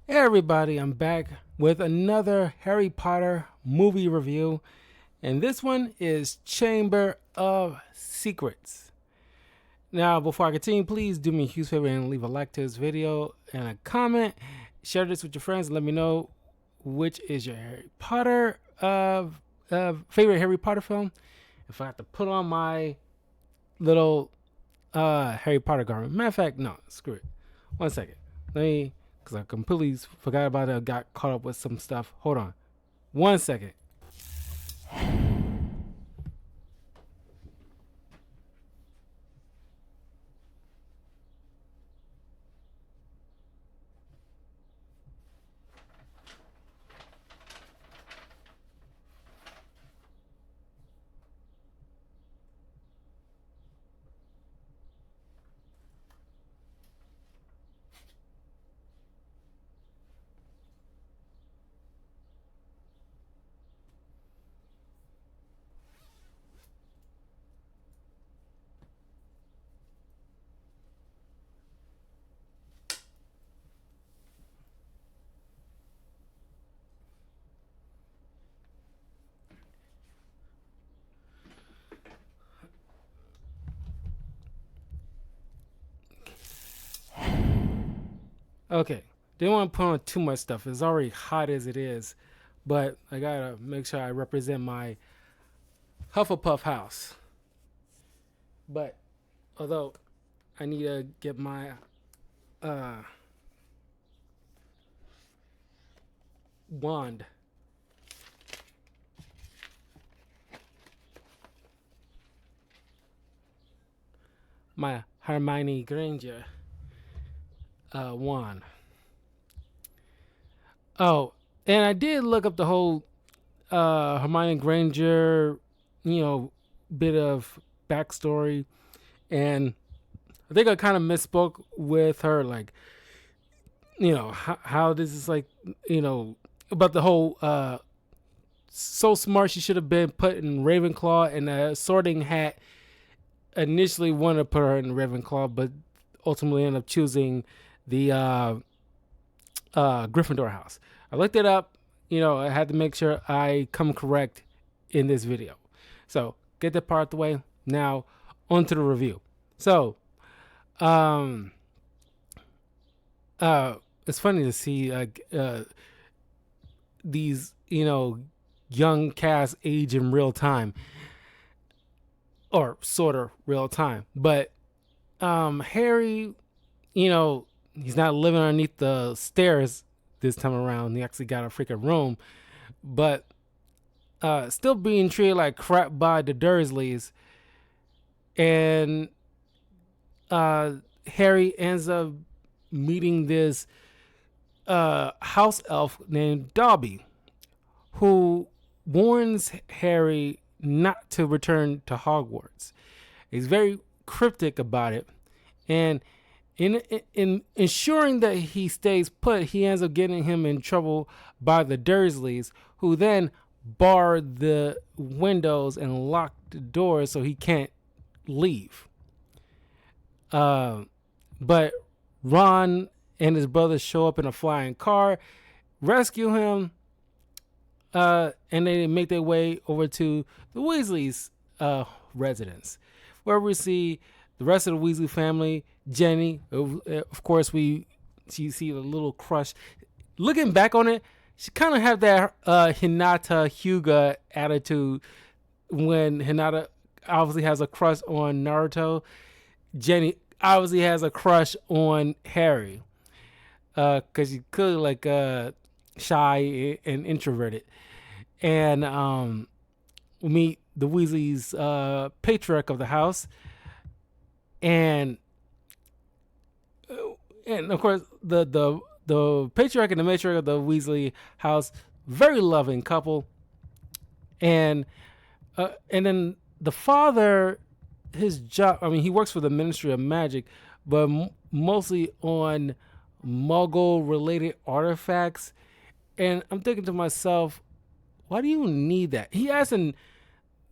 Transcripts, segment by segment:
Hey everybody, I'm back with another Harry Potter movie review, and this one is Chamber of Secrets. Now, before I continue, please do me a huge favor and leave a like to this video and a comment. Share this with your friends and let me know which is your Harry Potter favorite Harry Potter film. If I have to put on my little Harry Potter garment. Matter of fact, no, screw it. One second. Let me, because I completely forgot about it. I got caught up with some stuff. Hold on. One second. Okay. Didn't want to put on too much stuff. It's already hot as it is. But I gotta make sure I represent my Hufflepuff house. But although I need to get my uh wand. My Hermione Granger wand. Oh, and I did look up the whole Hermione Granger, bit of backstory, and I think I kind of misspoke with her, like, how this is like, about the whole so smart she should have been put in Ravenclaw, and the Sorting Hat initially wanted to put her in Ravenclaw, but ultimately ended up choosing the Gryffindor house. I looked it up. I had to make sure I come correct in this video. So get that part of the way. Now on to the review. So, um, it's funny to see these young cast age in real time, or sort of real time. But Harry, he's not living underneath the stairs this time around. He actually got a freaking room, but still being treated like crap by the Dursleys. And Harry ends up meeting this house elf named Dobby, who warns Harry not to return to Hogwarts. He's very cryptic about it, and in ensuring that he stays put, he ends up getting him in trouble by the Dursleys, who then bar the windows and lock the doors so he can't leave. But Ron and his brother show up in a flying car, rescue him, and they make their way over to the Weasleys' residence, where we see the rest of the Weasley family. Jenny, of course, she see the little crush. Looking back on it, she kind of have that Hinata Hyuga attitude when Hinata obviously has a crush on Naruto. Jenny obviously has a crush on Harry, because she's clearly like shy and introverted. And we meet the Weasleys' patriarch of the house, and of course the patriarch and the matriarch of the Weasley house, very loving couple. And then the father, his job, I mean, he works for the Ministry of Magic, but mostly on Muggle related artifacts. And I'm thinking to myself, why do you need that? He asks in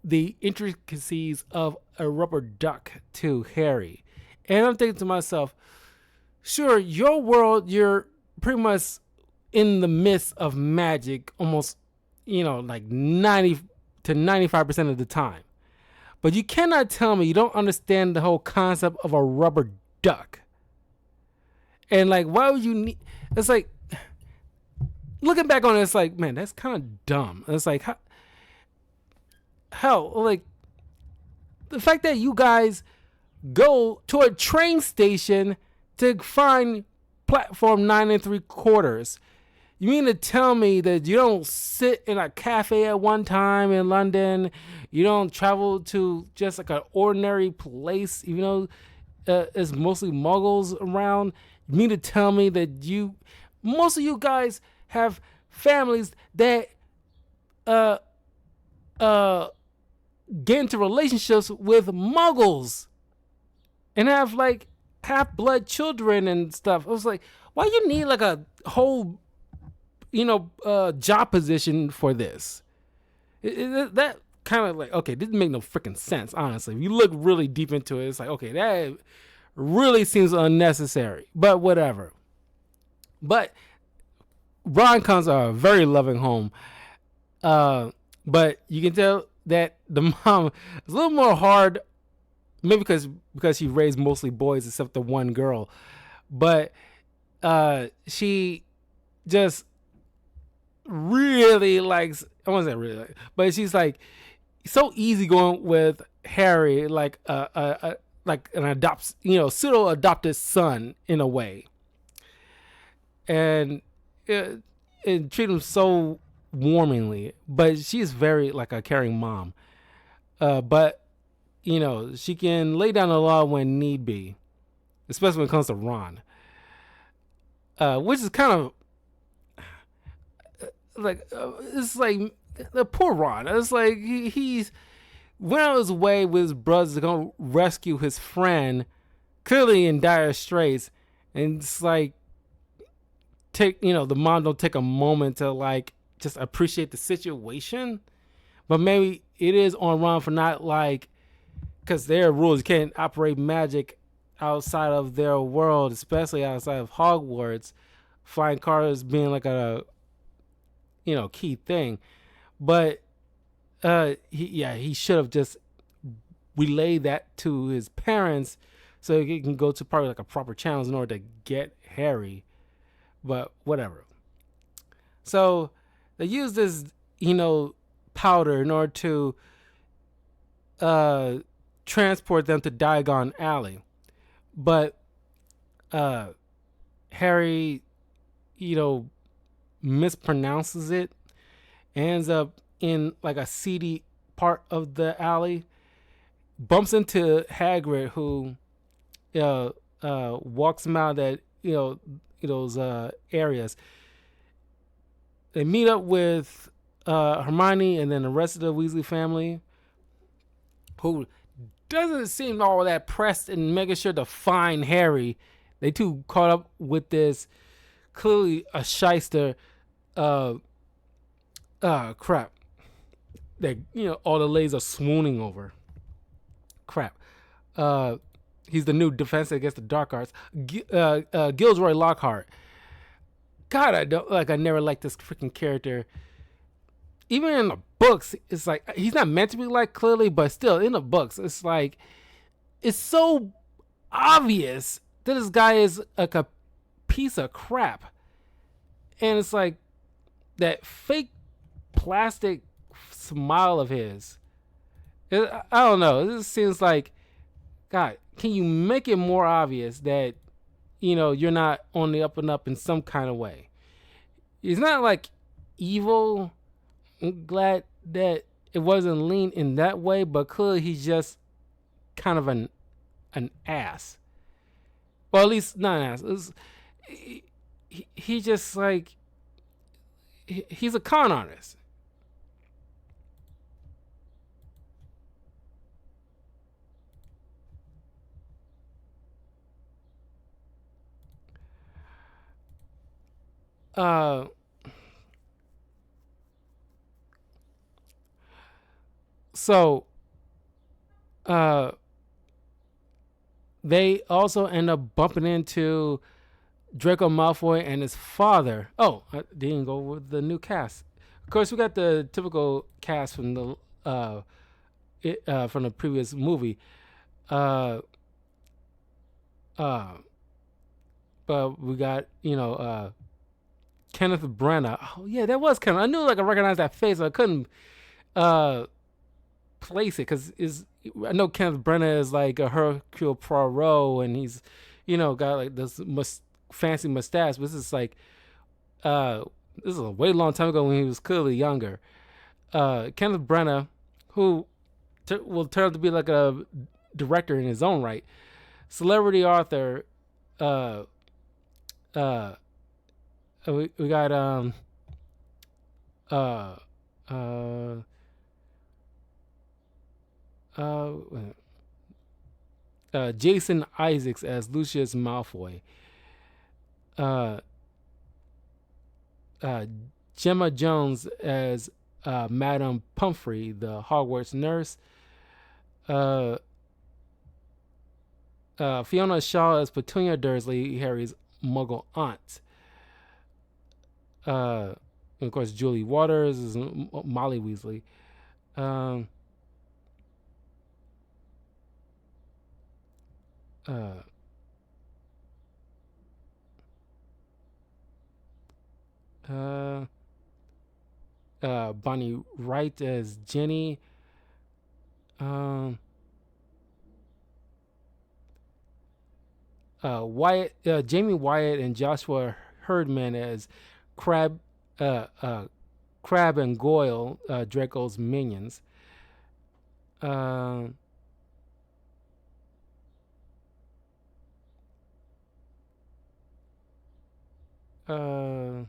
the intricacies of a rubber duck to Harry. And I'm thinking to myself, sure, your world, you're pretty much in the midst of magic almost, like 90 to 95% of the time. But you cannot tell me you don't understand the whole concept of a rubber duck. And like, why would you need? It's like, looking back on it, it's like, man, that's kind of dumb. It's like, hell, like the fact that you guys go to a train station to find platform 9 3/4. You mean to tell me that you don't sit in a cafe at one time in London? You don't travel to just like an ordinary place, even though it's mostly muggles around? You mean to tell me that most of you guys have families that uh uh get into relationships with muggles and have like half-blood children and stuff? I was like, why you need like a whole job position for this? That kind of like, okay, didn't make no freaking sense, honestly. If you look really deep into it, it's like, okay, that really seems unnecessary, but whatever. But Ron comes to a very loving home, but you can tell that the mom is a little more hard, maybe because she raised mostly boys except the one girl, but she just really likes, I won't say really like, but she's like so easygoing with Harry, like like an pseudo adopted son in a way, and treat him so warmingly. But she's very like a caring mom, but she can lay down the law when need be, especially when it comes to Ron, which is kind of like it's like the poor Ron. It's like he's went out his way with his brothers to go rescue his friend, clearly in dire straits, and it's like the mom don't take a moment to like just appreciate the situation. But maybe it is on Ron for not like, because their rules, you can't operate magic outside of their world, especially outside of Hogwarts. Flying cars being like a key thing, but he should have just relayed that to his parents so he can go to probably like a proper channels in order to get Harry. But whatever. So they use this powder in order to transport them to Diagon Alley, but Harry mispronounces it, ends up in like a seedy part of the alley, bumps into Hagrid, who walks him out that those areas. They meet up with Hermione and then the rest of the Weasley family, who doesn't seem all that pressed in making sure to find Harry. They too caught up with this clearly a shyster crap that all the ladies are swooning over. Crap. He's the new defense against the dark arts. Gilderoy Lockhart. God, I never liked this freaking character. Even in the books, it's like he's not meant to be like clearly, but still in the books, it's like it's so obvious that this guy is like a piece of crap. And it's like that fake plastic smile of his. I don't know. This seems like, God, can you make it more obvious that you're not on the up and up in some kind of way? He's not like evil. I'm glad that it wasn't lean in that way, but clearly he's just kind of an ass. Well, at least not an ass. He just like he's a con artist. So they also end up bumping into Draco Malfoy and his father. Oh, I didn't go with the new cast. Of course, we got the typical cast from the previous movie. Uh, uh, but we got Kenneth Branagh. Oh yeah, that was Kenneth. I knew like I recognized that face. I couldn't uh place it because is I know Kenneth Branagh is like a Hercule Poirot, and he's got like this fancy mustache. But this is like uh this is a way long time ago when he was clearly younger. Kenneth Branagh, who will turn out to be like a director in his own right, celebrity author. Uh, uh, we got uh, uh, uh, Jason Isaacs as Lucius Malfoy. Uh, uh, Gemma Jones as Madame Pumphrey, the Hogwarts nurse. Uh, Fiona Shaw as Petunia Dursley, Harry's Muggle aunt. And of course, Julie Waters is Molly Weasley. Um, uh, uh, Bonnie Wright as Jenny. Um, Jamie Wyatt and Joshua Herdman as Crab, uh, uh, Crab and Goyle, Draco's minions. Uh, uh,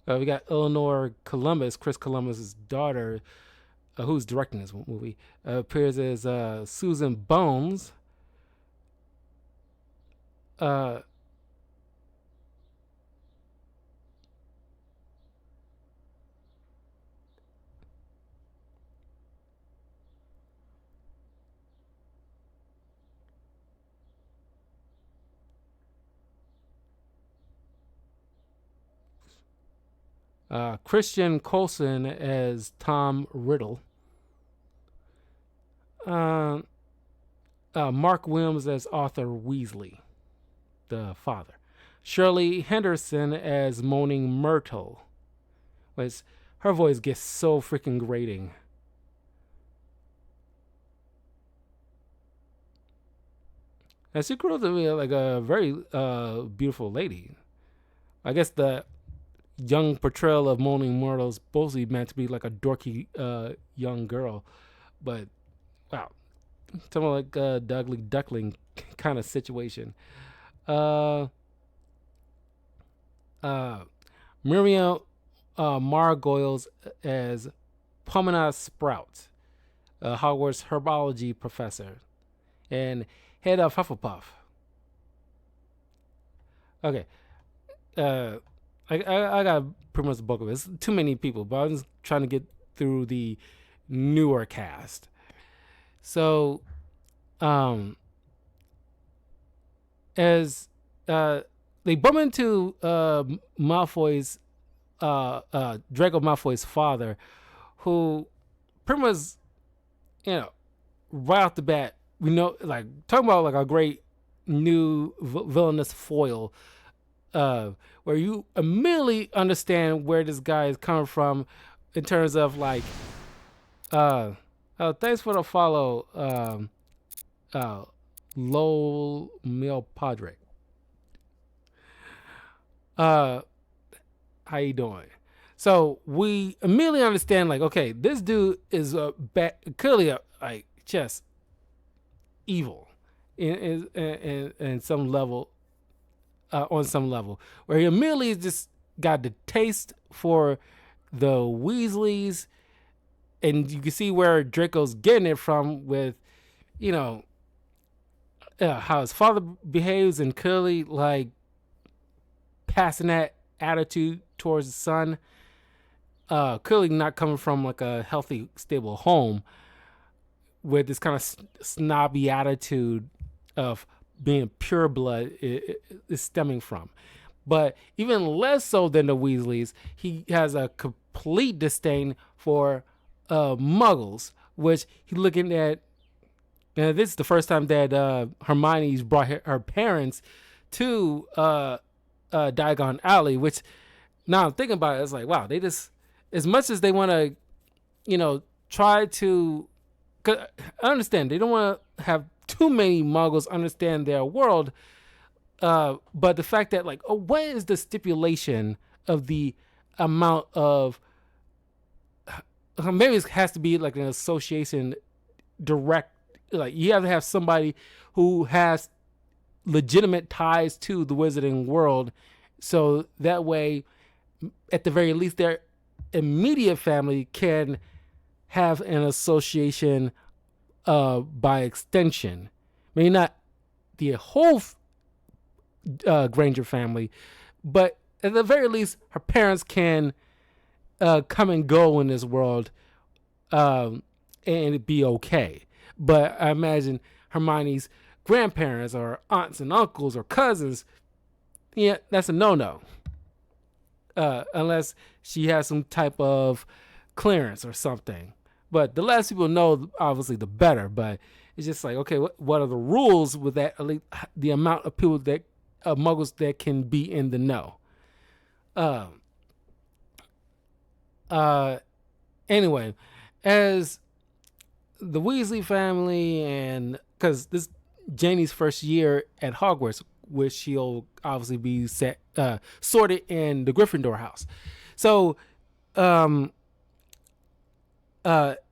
we got Eleanor Columbus, Chris Columbus's daughter, who's directing this movie, appears as Susan Bones. Uh, Christian Coulson as Tom Riddle. Uh, Mark Williams as Arthur Weasley, the father. Shirley Henderson as Moaning Myrtle. Which her voice gets so freaking grating. And she grew up to be like a very beautiful lady. I guess the young portrayal of Moaning Myrtle is supposedly meant to be like a dorky young girl. But wow, something like a Dudley Duckling kind of situation. Uh, uh, Miriam Margoyles as Pomona Sprout, a Hogwarts herbology professor, and head of Hufflepuff. Okay, uh, I got pretty much the bulk of it. It's too many people, but I'm just trying to get through the newer cast. So, um, as they bump into Malfoy's Draco Malfoy's father, who pretty much, right off the bat, we know, like, talking about like a great new villainous foil, where you immediately understand where this guy is coming from in terms of like, thanks for the follow, Lowell Mil Padre. How you doing? So we immediately understand, like, okay, this dude is clearly like just evil in some level, on some level, where he immediately just got the taste for the Weasleys, and you can see where Draco's getting it from with, how his father behaves, and clearly like passing that attitude towards his son. clearly not coming from like a healthy, stable home, with this kind of snobby attitude of being pure blood is stemming from. But even less so than the Weasleys, he has a complete disdain for muggles, which he's looking at. And this is the first time that Hermione's brought her parents to Diagon Alley, which now I'm thinking about it, it's like, wow, they just, as much as they want to, try to, 'cause I understand they don't want to have too many muggles understand their world, but the fact that, like, oh, what is the stipulation of the amount of, maybe it has to be like an association direct, like you have to have somebody who has legitimate ties to the wizarding world, so that way, at the very least, their immediate family can have an association by extension. Maybe not the whole Granger family, but at the very least, her parents can come and go in this world and be okay. But I imagine Hermione's grandparents or aunts and uncles or cousins, yeah, that's a no-no. Unless she has some type of clearance or something. But the less people know, obviously, the better. But it's just like, okay, what are the rules with that? At least the amount of people that muggles that can be in the know. Anyway, as the Weasley family, and because this Janie's first year at Hogwarts, which she'll obviously be sorted in the Gryffindor house. So,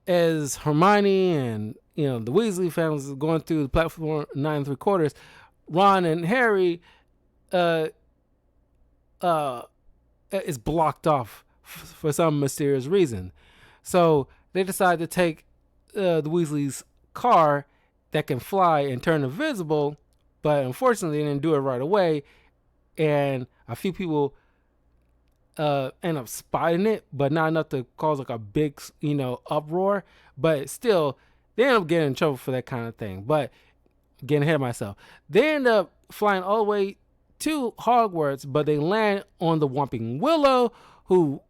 as Hermione and the Weasley family is going through the platform 9 3/4, Ron and Harry is blocked off for some mysterious reason. So they decide to take the Weasley's car that can fly and turn invisible, but unfortunately they didn't do it right away, and a few people end up spotting it, but not enough to cause like a big uproar. But still, they end up getting in trouble for that kind of thing. But getting ahead of myself, they end up flying all the way to Hogwarts, but they land on the Whomping Willow, who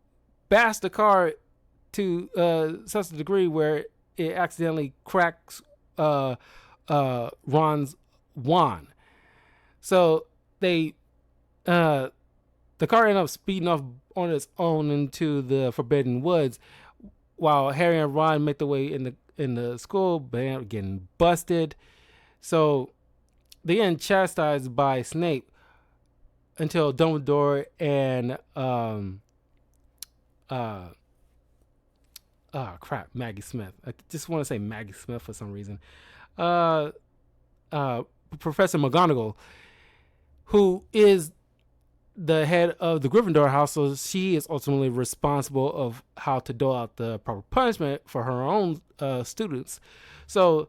bashed the car to such a degree where it accidentally cracks Ron's wand. So the car ended up speeding off on its own into the Forbidden Woods, while Harry and Ron make their way in the school, but they end up getting busted. So they get chastised by Snape until Dumbledore and Maggie Smith. I just want to say Maggie Smith for some reason. Professor McGonagall, who is the head of the Gryffindor house, so she is ultimately responsible of how to dole out the proper punishment for her own students. So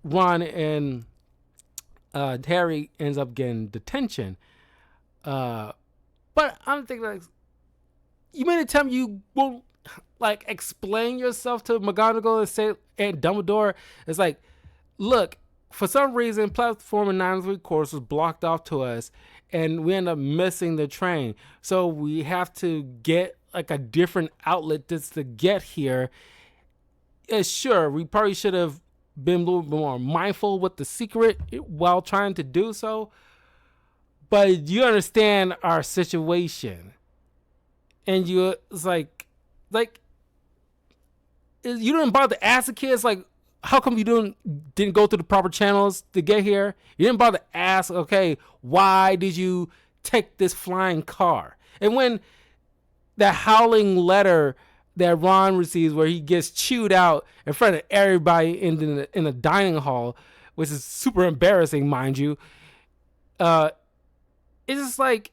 Ron and Harry ends up getting detention. But I'm thinking, like, you mean to tell me you won't like explain yourself to McGonagall and say, and Dumbledore? It's like, look, for some reason, platform 9 3/4 was blocked off to us, and we end up missing the train. So we have to get like a different outlet just to get here. Sure, we probably should have been a little bit more mindful with the secret while trying to do so. But you understand our situation. And it's like you didn't bother to ask the kids, like, how come you didn't go through the proper channels to get here? You didn't bother to ask, okay, why did you take this flying car? And when that howling letter that Ron receives, where he gets chewed out in front of everybody in the dining hall, which is super embarrassing, mind you, it's just like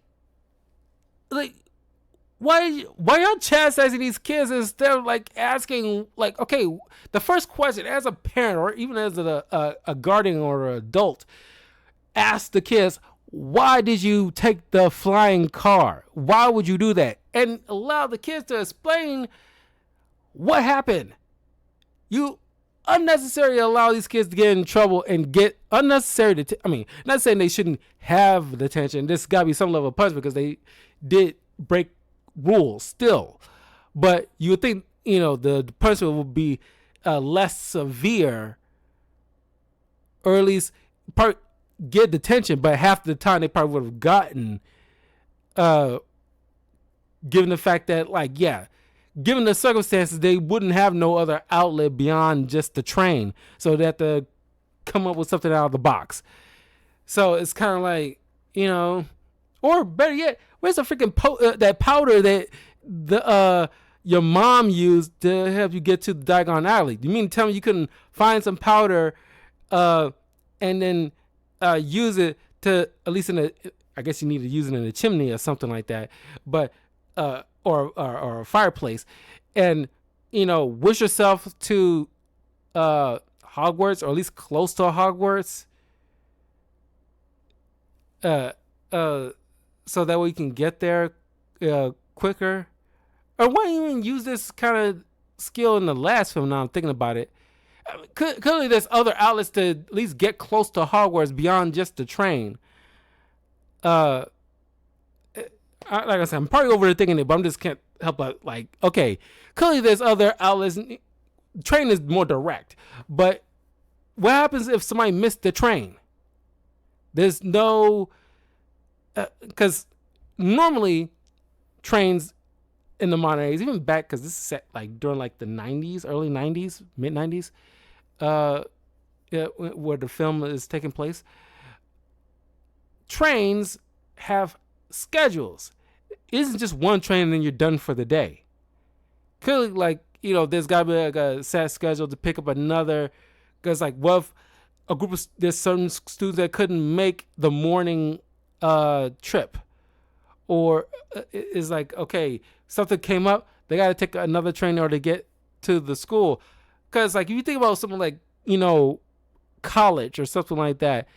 why y'all chastising these kids instead of like asking, like, okay, the first question as a parent or even as a guardian or an adult, ask the kids, why did you take the flying car? Why would you do that? And allow the kids to explain what happened. You unnecessarily allow these kids to get in trouble and get unnecessary. Not saying they shouldn't have detention. This got to be some level of punishment because they did break rules still. But you would think, the punishment would be less severe, or at least get detention, but half the time they probably would have gotten, given the fact that, given the circumstances, they wouldn't have no other outlet beyond just the train. So they have to come up with something out of the box. So it's kind of like, or better yet, where's the freaking that powder that your mom used to help you get to the Diagon Alley? You mean to tell me you couldn't find some powder and then use it to, at least I guess you need to use it in a chimney or something like that, but or a fireplace, and wish yourself to Hogwarts, or at least close to Hogwarts, so that way you can get there quicker? Or why don't you even use this kind of skill in the last film? Now I'm thinking about it. Clearly there's other outlets to at least get close to Hogwarts beyond just the train. Like I said, I'm probably overthinking it, but I'm just can't help but okay, clearly there's other outlets. Train is more direct, but what happens if somebody missed the train? There's no, because normally trains in the modern age, even back, because this is set during the 90s, early 90s, mid 90s, where the film is taking place. Trains have schedules. It isn't just one train and then you're done for the day. Clearly, there's got to be a set schedule to pick up another. Because what if there's certain students that couldn't make the morning trip, or it's okay, something came up, they got to take another train in order to get to the school. Because if you think about something college or something like that,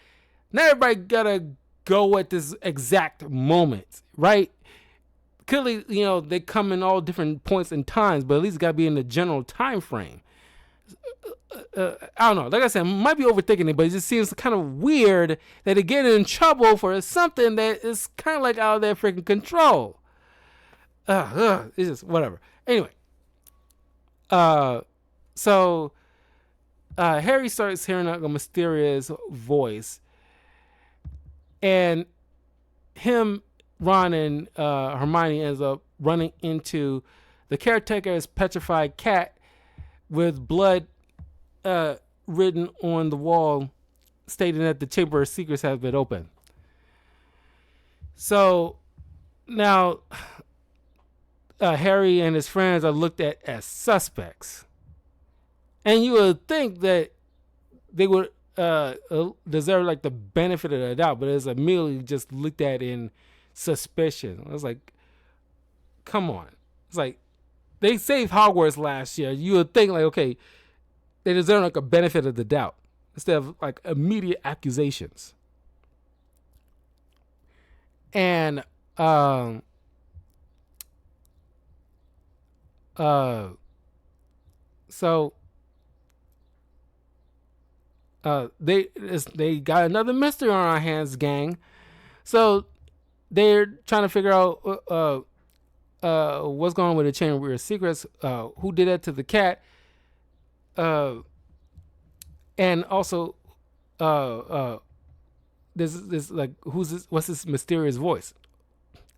not everybody gotta go at this exact moment, right? Clearly, they come in all different points and times, but at least gotta be in the general time frame. I don't know. Like I said, I might be overthinking it, but it just seems kind of weird that they get in trouble for something that is kind of out of their freaking control. It's just whatever. Anyway, so Harry starts hearing a mysterious voice, and Ron and Hermione ends up running into the caretaker's petrified cat with blood written on the wall, stating that the Chamber of Secrets has been opened. So now Harry and his friends are looked at as suspects, and you would think that they would deserve the benefit of the doubt, but it's immediately just looked at in suspicion. I was like, come on. It's they saved Hogwarts last year. You would think okay, they deserve a benefit of the doubt instead of immediate accusations. And so they got another mystery on our hands, gang. So they're trying to figure out what's going on with the Chamber of Secrets, who did that to the cat, and also this who's this? What's this mysterious voice?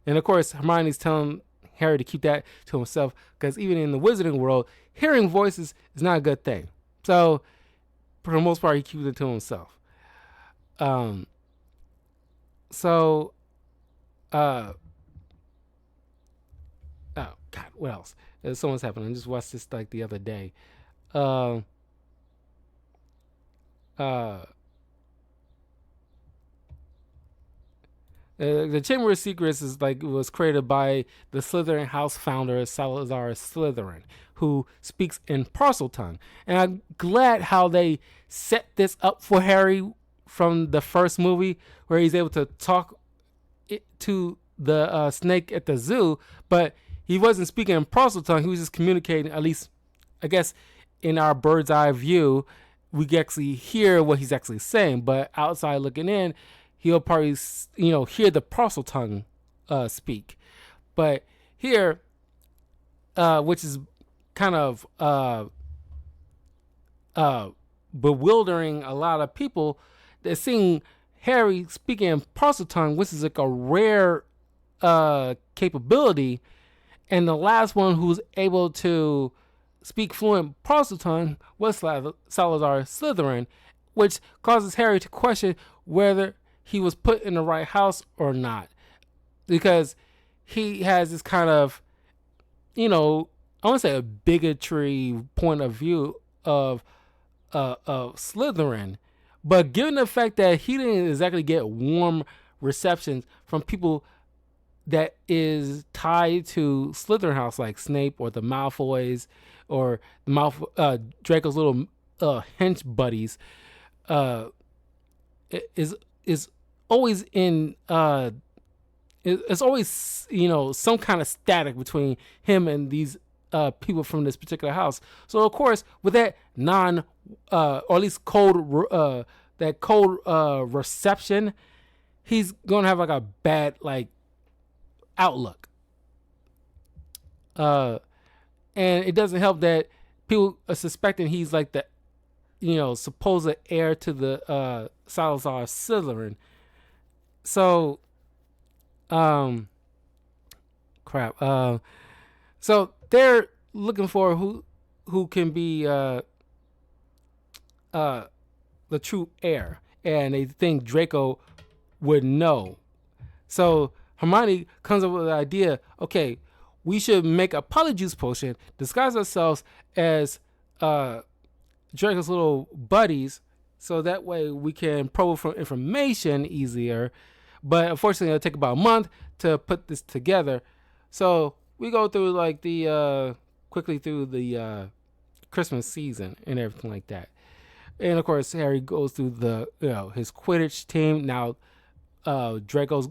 And of course, Hermione's telling Harry to keep that to himself, because even in the wizarding world, hearing voices is not a good thing. So for the most part, he keeps it to himself. Oh God, what else? Someone's happening. I just watched this the other day. The Chamber of Secrets is was created by the Slytherin house founder Salazar Slytherin, who speaks in Parseltongue. And I'm glad how they set this up for Harry from the first movie where he's able to talk to the snake at the zoo, but he wasn't speaking in Parseltongue. He was just communicating, at least, I guess, in our bird's eye view, we can actually hear what he's actually saying. But outside looking in, he'll probably, hear the Parseltongue speak. But here, which is kind of bewildering a lot of people, they're seeing Harry speaking in Parseltongue, which is like a rare capability. And the last one who's able to speak fluent Parseltongue was Salazar Slytherin, which causes Harry to question whether he was put in the right house or not. Because he has this kind of, I want to say a bigotry point of view of Slytherin. But given the fact that he didn't exactly get warm receptions from people that is tied to Slytherin house, like Snape or the Malfoys or the Draco's little hench buddies, is always in it's always some kind of static between him and these people from this particular house. So of course, with that or at least cold reception, he's gonna have like a bad outlook. And it doesn't help that people are suspecting he's like the supposed heir to the Salazar Slytherin. So crap. So they're looking for who can be the true heir, and they think Draco would know. So Hermione comes up with the idea, okay, we should make a Polyjuice potion, disguise ourselves as Draco's little buddies, so that way we can probe for information easier. But unfortunately, it'll take about a month to put this together. So we go through quickly through the Christmas season and everything like that. And of course, Harry goes through his Quidditch team. Now, Draco's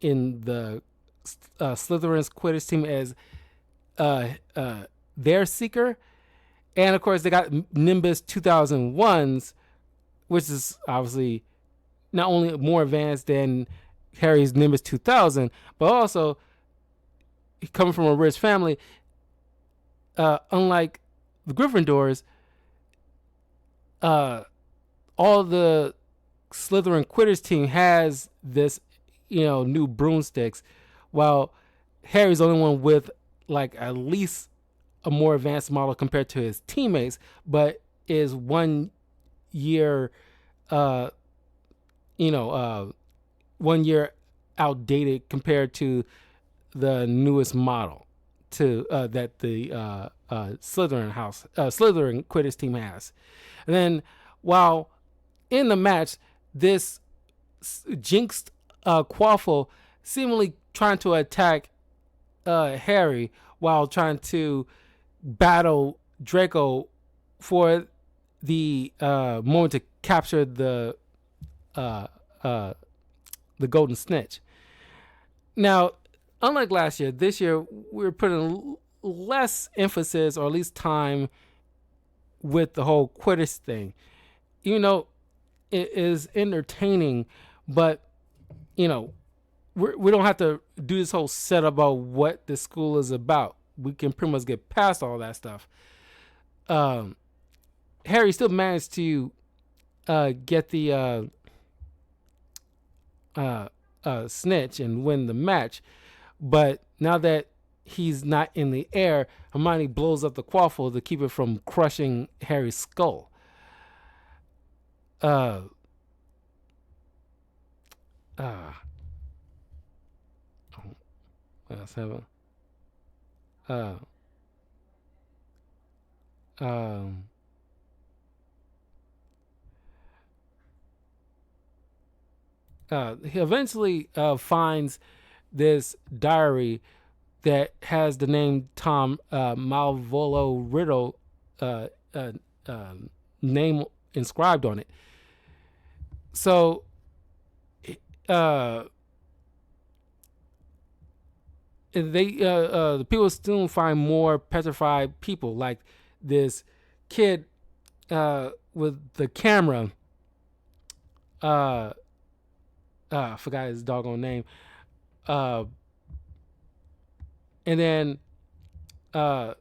in the Slytherin's Quidditch team as their seeker. And of course, they got Nimbus 2001s, which is obviously not only more advanced than Harry's Nimbus 2000, but also coming from a rich family. Unlike the Gryffindors, all the Slytherin Quidditch team has this, new broomsticks, while Harry's the only one with at least a more advanced model compared to his teammates, but is 1 year, 1 year outdated compared to the newest model that the Slytherin Quidditch team has. And then while in the match, this jinxed Quaffle seemingly trying to attack Harry while trying to battle Draco for the moment to capture the golden snitch. Now, unlike last year, this year we're putting less emphasis, or at least time, with the whole Quidditch thing. Even though it is entertaining, but we don't have to do this whole setup about what the school is about. We can pretty much get past all that stuff. Harry still managed to get the snitch and win the match, but now that he's not in the air, Hermione blows up the Quaffle to keep it from crushing Harry's skull. He eventually finds this diary that has the name Tom Malvolio Riddle name inscribed on it. So, uh, the people soon find more petrified people, like this kid with the camera. Uh, I forgot his doggone name. Uh, and then uh,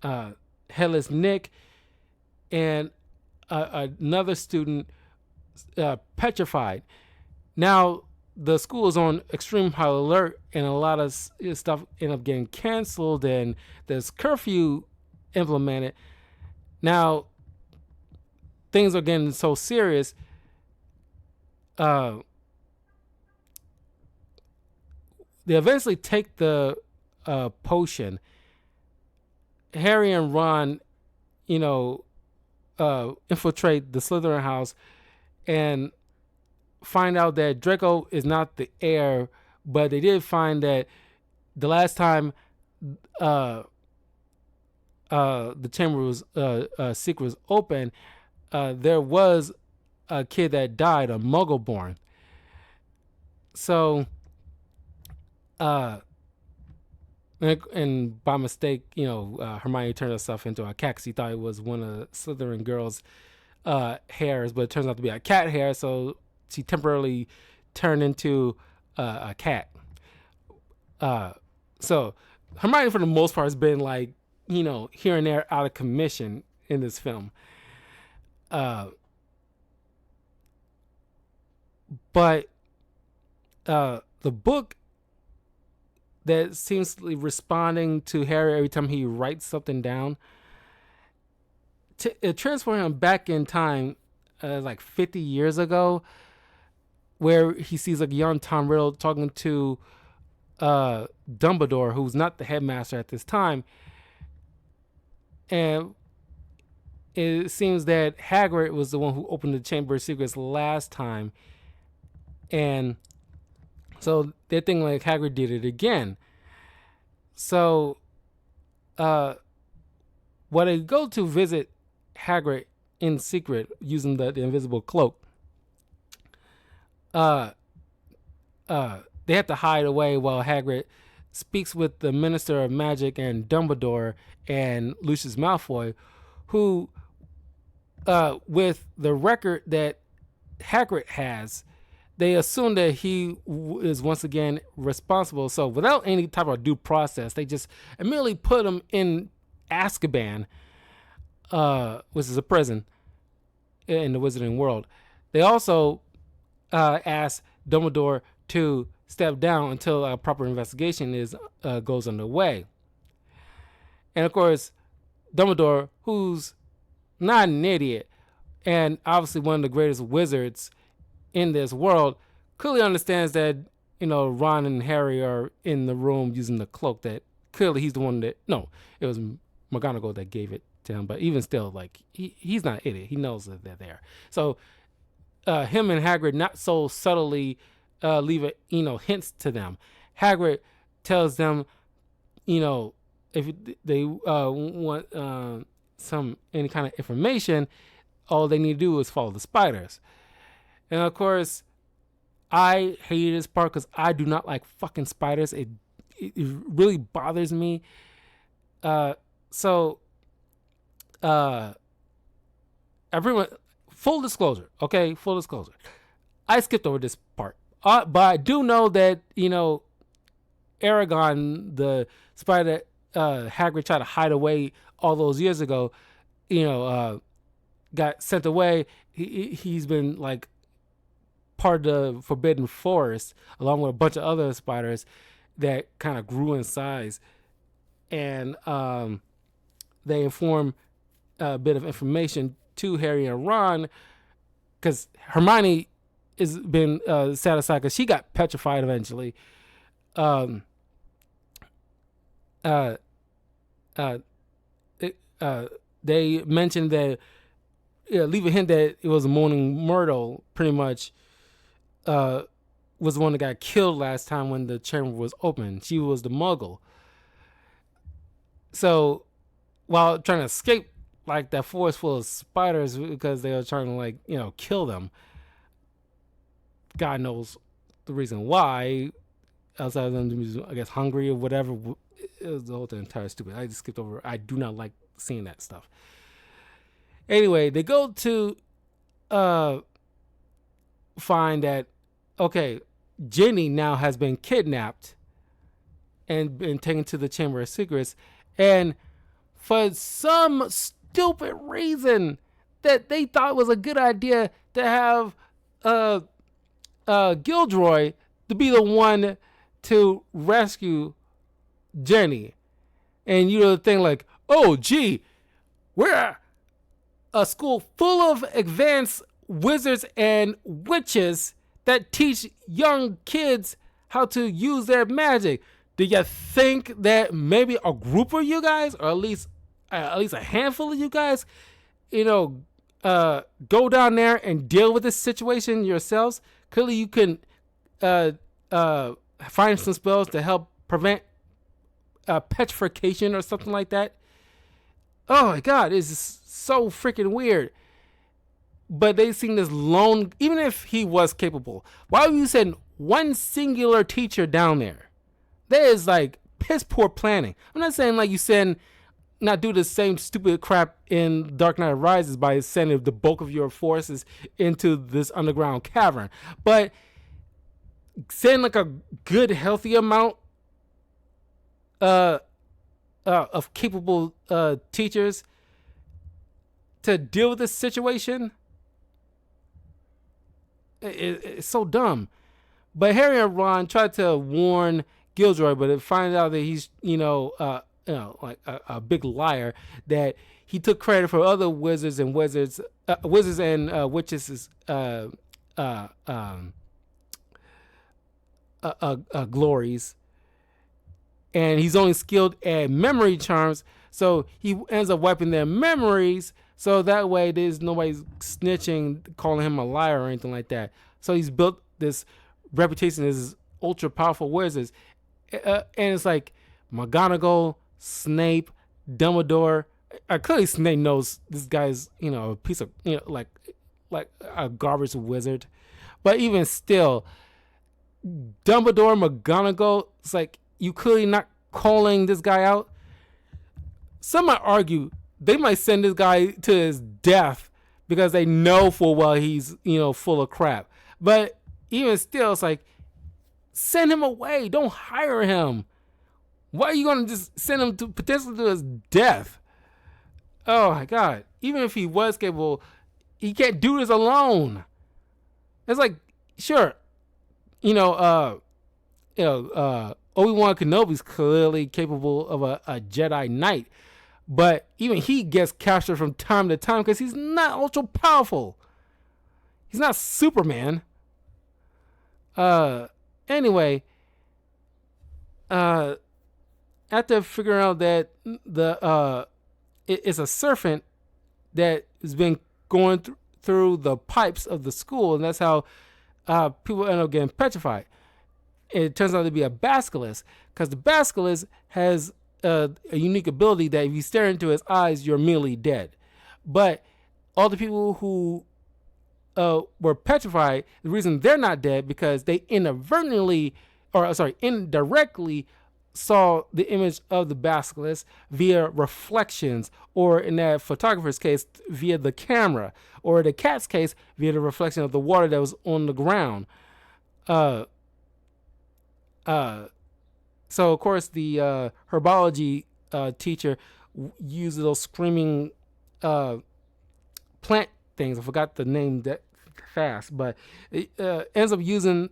uh, Headless Nick and another student petrified. Now the school is on extreme high alert, and a lot of stuff end up getting canceled, and there's curfew implemented. Now things are getting so serious. Uh, they eventually take the potion. Harry and Ron, you know, infiltrate the Slytherin house and find out that Draco is not the heir, but they did find that the last time uh, the chamber was secret was open, there was a kid that died, a Muggle born. So, and by mistake, Hermione turned herself into a cat because he thought it was one of Slytherin girls' hairs, but it turns out to be a cat hair. So she temporarily turned into a cat. So Hermione, for the most part, has been like, here and there out of commission in this film. But the book that seems to be responding to Harry every time he writes something down, it transforms him back in time, like 50 years ago, where he sees like young Tom Riddle talking to Dumbledore, who's not the headmaster at this time, and it seems that Hagrid was the one who opened the Chamber of Secrets last time, and so they're thinking like Hagrid did it again. So, when they go to visit Hagrid in secret using the invisible cloak, they have to hide away while Hagrid speaks with the Minister of Magic and Dumbledore and Lucius Malfoy, who, with the record that Hagrid has, they assume that he is once again responsible. So without any type of due process, they just immediately put him in Azkaban, which is a prison in the Wizarding world. They also asked Dumbledore to step down until a proper investigation goes underway. And of course, Dumbledore, who's not an idiot, and obviously one of the greatest wizards in this world, clearly understands that Ron and Harry are in the room using the cloak. That clearly he's the one that it was McGonagall that gave it to him. But even still, like he's not an idiot. He knows that they're there. So him and Hagrid not so subtly leave it, hints to them. Hagrid tells them, if they want any kind of information, all they need to do is follow the spiders. And of course, I hated this part because I do not like fucking spiders. It really bothers me. So everyone, full disclosure, okay? Full disclosure. I skipped over this part. But I do know that, Aragon, the spider Hagrid tried to hide away all those years ago, got sent away. He's been like part of the Forbidden Forest, along with a bunch of other spiders that kind of grew in size. And they inform a bit of information to Harry and Ron, because Hermione has been set aside because she got petrified eventually. They mentioned that, leave a hint that it was Moaning Myrtle, pretty much, was the one that got killed last time when the chamber was open. She was the Muggle. So, while trying to escape like that forest full of spiders because they were trying to kill them, God knows the reason why. Outside of them, I guess, hungry or whatever. It was the whole thing entirely stupid. I just skipped over. I do not like seeing that stuff. Anyway, they go to find that, okay, Jenny now has been kidnapped and been taken to the Chamber of Secrets, and for some stupid reason that they thought was a good idea to have Gilderoy to be the one to rescue Jenny. And you know the thing like, oh gee, we're a school full of advanced wizards and witches that teach young kids how to use their magic. Do you think that maybe a group of you guys, or at least a handful of you guys, go down there and deal with this situation yourselves? Clearly, you can find some spells to help prevent petrification or something like that. Oh my God, it's so freaking weird. But they seen this lone, even if he was capable, why would you send one singular teacher down there? That is like piss poor planning. I'm not saying like you send, not do the same stupid crap in Dark Knight Rises by sending the bulk of your forces into this underground cavern, but send like a good healthy amount of capable teachers to deal with this situation. It's so dumb. But Harry and Ron tried to warn Gilderoy, but it finds out that he's like a big liar, that he took credit for other wizards and witches glories, and he's only skilled at memory charms, so he ends up wiping their memories, so that way there's nobody's snitching, calling him a liar or anything like that. So he's built this reputation as ultra powerful wizards, and it's like McGonagall, Snape, Dumbledore. Clearly Snape knows this guy's a piece of like a garbage wizard, but even still, Dumbledore, McGonagall, it's like, you clearly not calling this guy out. Some might argue they might send this guy to his death because they know full well he's full of crap. But even still, it's like, send him away. Don't hire him. Why are you gonna just send him to potentially to his death? Oh my God! Even if he was capable, he can't do this alone. It's like, sure, Obi-Wan Kenobi's clearly capable of a Jedi Knight, but even he gets captured from time to time because he's not ultra powerful. He's not Superman. Anyway, after figuring out that it's a serpent that has been going through the pipes of the school, and that's how people end up getting petrified. It turns out to be a basilisk, because the basilisk has a unique ability that if you stare into his eyes, you're immediately dead. But all the people who were petrified, the reason they're not dead because they indirectly saw the image of the basilisk via reflections, or in that photographer's case, via the camera, or in the cat's case, via the reflection of the water that was on the ground. So of course the herbology teacher used those screaming plant things. I forgot the name that fast, but it ends up using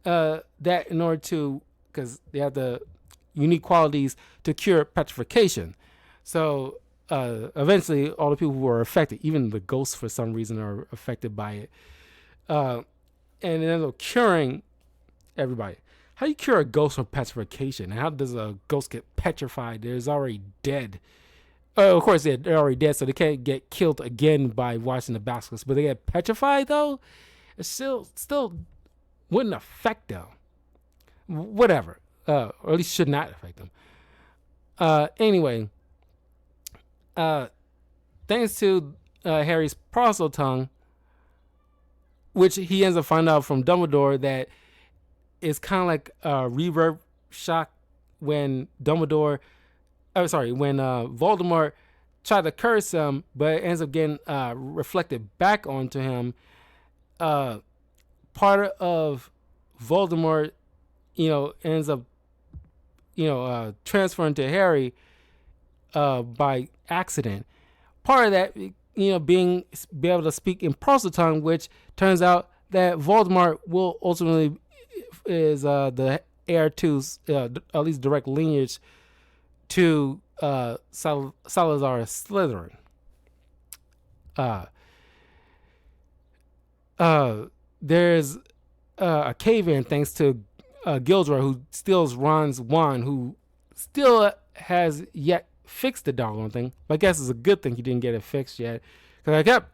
that in order to, because they have the unique qualities to cure petrification. So eventually all the people who are affected, even the ghosts for some reason, are affected by it, and it ends up curing everybody. How do you cure a ghost from petrification? How does a ghost get petrified? They're already dead. Of course, they're already dead, so they can't get killed again by watching the basilisk. But they get petrified, though? It still wouldn't affect them. Whatever. Or at least should not affect them. Anyway, thanks to Harry's Parseltongue, which he ends up finding out from Dumbledore that it's kind of like a reverb shock when Dumbledore, when Voldemort tried to curse him, but it ends up getting reflected back onto him. Part of Voldemort, ends up, transferring to Harry by accident. Part of that, being be able to speak in Parseltongue, which turns out that Voldemort will ultimately is the heir to at least direct lineage to Salazar Slytherin. There's a cave-in thanks to Gilderoy, who steals Ron's wand, who still has yet fixed the doggone thing. But I guess it's a good thing he didn't get it fixed yet, because I kept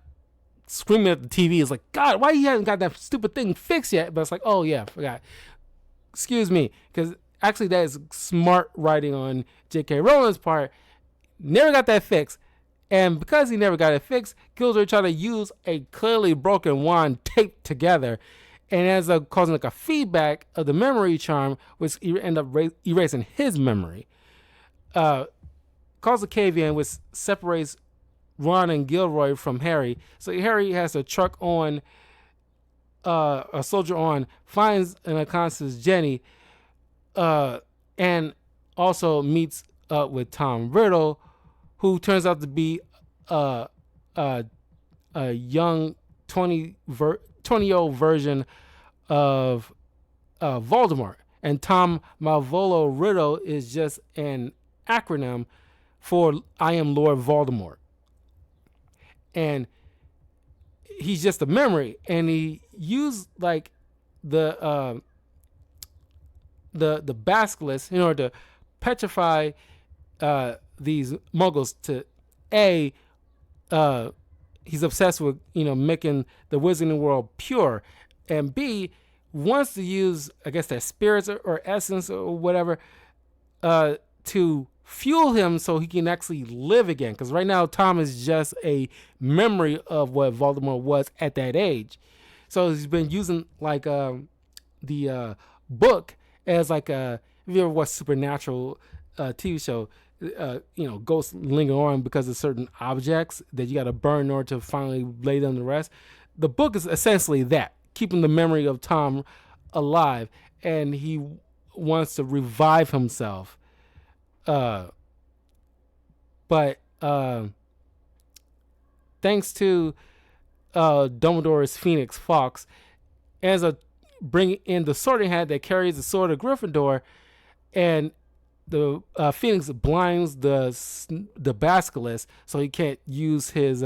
screaming at the TV. It's like, God, why you haven't got that stupid thing fixed yet? But it's like, oh yeah, forgot. Excuse me, because actually that is smart writing on J.K. Rowling's part. Never got that fixed. And because he never got it fixed, Gilderoy tried to use a clearly broken wand taped together, and ends up causing like a feedback of the memory charm, which end up erasing his memory. Causes a cave-in, which separates Ron and Gilderoy from Harry. So Harry has to truck on, a soldier on, finds an accomplice, Jenny, and also meets up with Tom Riddle, who turns out to be a young 20-year-old version of Voldemort. And Tom Malvolio Riddle is just an acronym for I am Lord Voldemort. And he's just a memory. And he used like the basilisk in order to petrify these muggles to he's obsessed with making the wizarding world pure, and B, wants to use, I guess, that spirits or essence or whatever to fuel him so he can actually live again, because right now Tom is just a memory of what Voldemort was at that age. So he's been using like the book as like if you ever watch Supernatural TV show, ghosts linger on because of certain objects that you got to burn in order to finally lay them to rest. The book is essentially that, keeping the memory of Tom alive, and he wants to revive himself. But thanks to Dumbledore's Phoenix Fox, ends up bringing in the Sorting Hat that carries the sword of Gryffindor, and the Phoenix blinds the basilisk, so he can't use his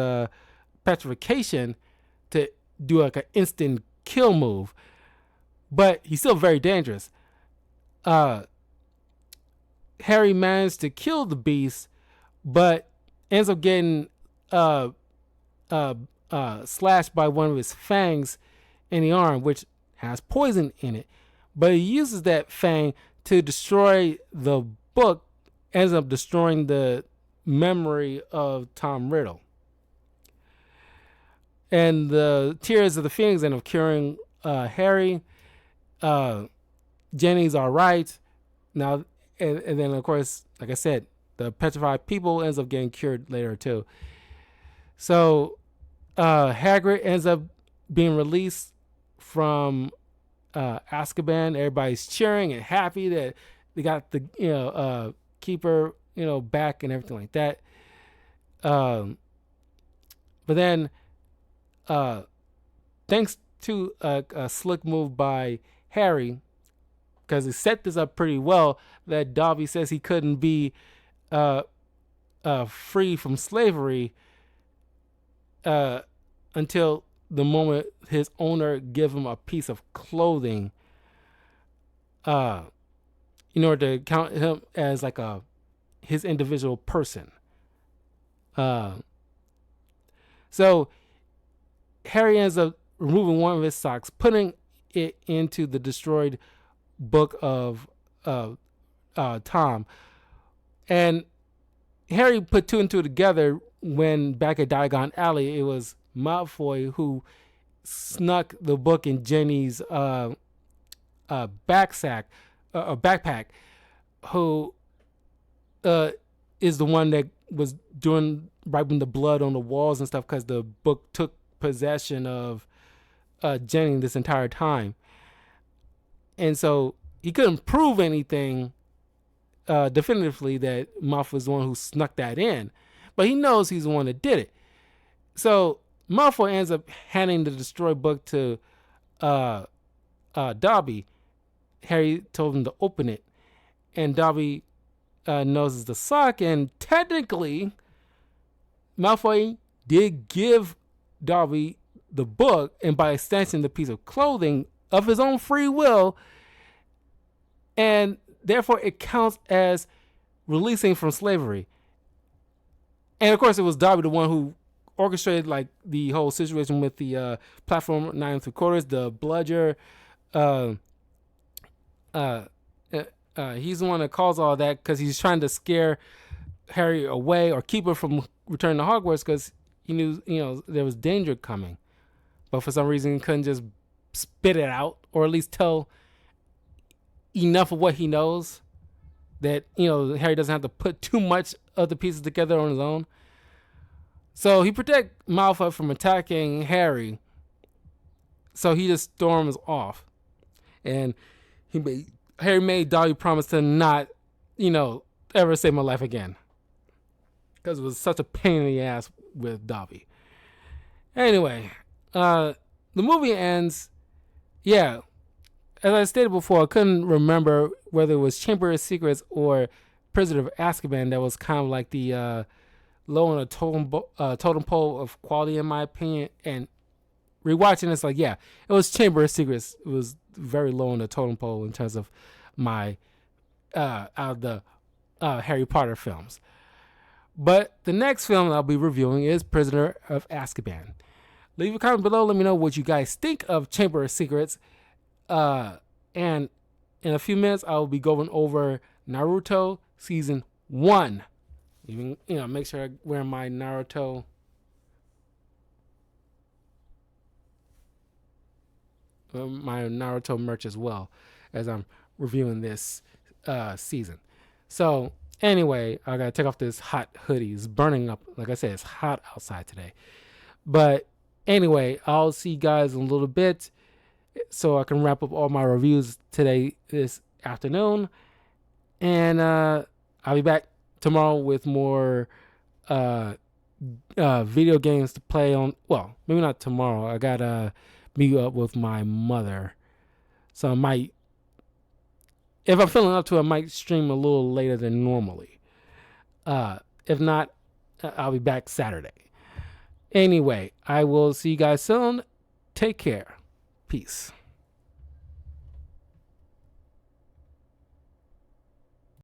petrification to do like an instant kill move. But he's still very dangerous. Harry managed to kill the beast, but ends up getting slashed by one of his fangs in the arm, which has poison in it. But he uses that fang to destroy the book, ends up destroying the memory of Tom Riddle. And the tears of the Phoenix end up curing Harry. Jenny's all right now, and then of course, like I said, the petrified people ends up getting cured later too. So Hagrid ends up being released from Azkaban. Everybody's cheering and happy that they got the keeper back and everything like that. But then thanks to a slick move by Harry, because he set this up pretty well, that Dobby says he couldn't be free from slavery until the moment his owner give him a piece of clothing in order to count him as like his individual person. So Harry ends up removing one of his socks, putting it into the destroyed book of Tom. And Harry put two and two together when back at Diagon Alley, it was Malfoy who snuck the book in Jenny's backpack, who is the one that was doing wiping the blood on the walls and stuff because the book took possession of Jenny this entire time. And so he couldn't prove anything definitively that Malfoy was the one who snuck that in, but he knows he's the one that did it. So Malfoy ends up handing the destroyed book to Dobby. Harry told him to open it, and Dobby knows it's the sock, and technically Malfoy did give Dobby the book, and by extension the piece of clothing, of his own free will, and therefore it counts as releasing from slavery. And of course it was Dobby the one who orchestrated like the whole situation with the platform 9 3/4, the bludger. He's the one that caused all that because he's trying to scare Harry away or keep her from returning to Hogwarts because he knew, there was danger coming. But for some reason he couldn't just spit it out, or at least tell enough of what he knows that, Harry doesn't have to put too much of the pieces together on his own. So he protects Malfoy from attacking Harry. So he just storms off. And Harry made Dobby promise to not, ever save my life again. Because it was such a pain in the ass with Dobby. Anyway, the movie ends. Yeah, as I stated before, I couldn't remember whether it was Chamber of Secrets or Prisoner of Azkaban that was kind of like the low on a totem pole of quality, in my opinion. And rewatching it's like, yeah, it was Chamber of Secrets. It was very low on the totem pole in terms of my out of the Harry Potter films. But the next film I'll be reviewing is Prisoner of Azkaban. Leave a comment below. Let me know what you guys think of Chamber of Secrets. And in a few minutes, I will be going over Naruto Season 1. Even, make sure I wear my Naruto merch as well as I'm reviewing this season. So anyway, I gotta take off this hot hoodie. It's burning up. Like I said, it's hot outside today. But anyway, I'll see you guys in a little bit so I can wrap up all my reviews this afternoon. And I'll be back tomorrow with more video games to play on. Well, maybe not tomorrow. I gotta meet up with my mother. So I might, if I'm feeling up to it, I might stream a little later than normally. If not, I'll be back Saturday. Anyway, I will see you guys soon. Take care. Peace.